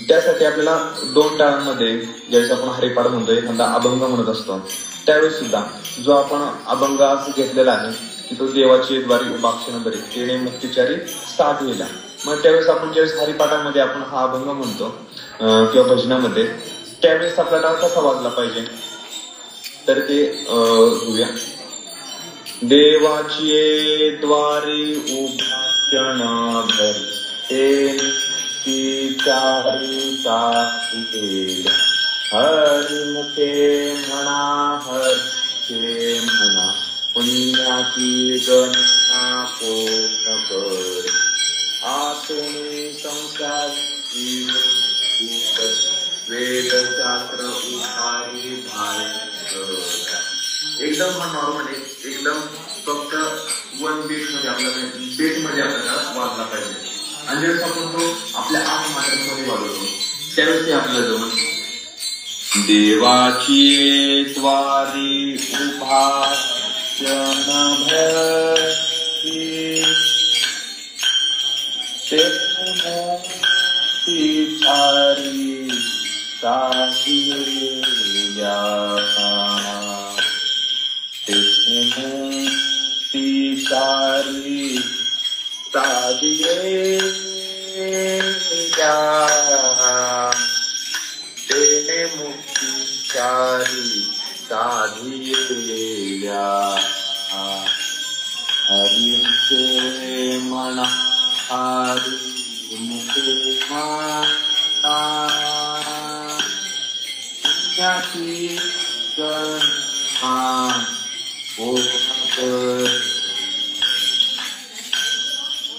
त्यासाठी आपल्याला 2 टाळांमध्ये ज्यावेळेस आपण हरिपाठ म्हणतो, एखादा अभंग म्हणत असतो, त्यावेळेस सुद्धा जो आपण अभंग असं घेतलेला आहे की तो देवाची द्वारी उपाक्षण बरी तेने मुक्तिचारी साधलेला. मग त्यावेळेस आपण ज्यावेळेस हरिपाठामध्ये आपण हा अभंग म्हणतो किंवा भजनामध्ये, त्यावेळेस आपला टाळ कसा वाजला पाहिजे तर ते घेऊया. देवाची द्वारी उपाक्षण बरी साधलेला, हरिमुखे म्हणा हर्षे म्हणा पुण्याची गणना पूर्ण कर, आतुनी संसार वेदशास्त्र उठारी भार. एकदम हा नॉर्मल एकदम फक्त 1 बीट मध्ये आपल्याला वाजला पाहिजे. आणि ज्यावेळेस आपण तो आपल्या 8 मात्रांमध्ये वाजवतो त्यावेळेस ते आपल्याला जमत. देवाची द्वारी उभाषण भरी सारी साधिया, सारी साधिया, तेने मुक्तिचारी साधिया, हरिमुखे म्हणा हरिमुखे म्हणा पुण्याची गणना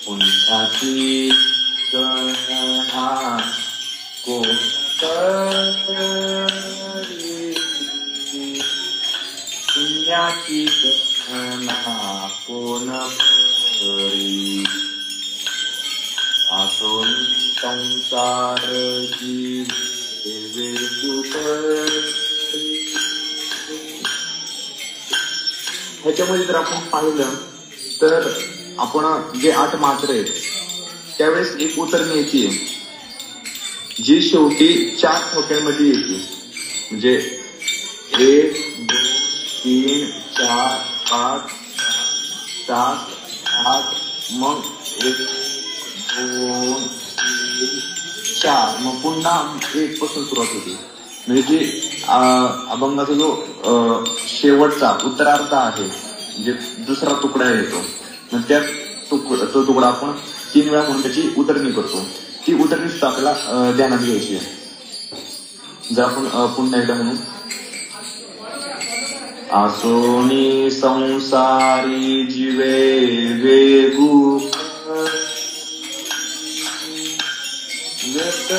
पुण्याची गणना कोण करी, पुण्याची गणना कोण करी, आतून संसार जीवे ह्याच्यामध्ये जर आपण पाहिलं तर आपण जे 8 मात्रे आहेत त्यावेळेस एक उतरणी येते जी शेवटी 4 ठोक्यांमध्ये येते. म्हणजे 1 2 3 4 5 7 8 मग 1 2 3 4 मग पुन्हा 1 पासून सुरुवात होती. म्हणजे जी अभंगाचा जो शेवटचा उत्तरार्ध आहे म्हणजे दुसरा तुकडा येतो, मग त्या तो तुकडा आपण 3 वेळा म्हणून त्याची उतरणी करतो. ती उतरणी सुद्धा आपल्याला ध्यानात घ्यायची आहे. जर आपण पुन्हा एकदा म्हणू. आसोनी संसारी जीवे वेगू व्यक्त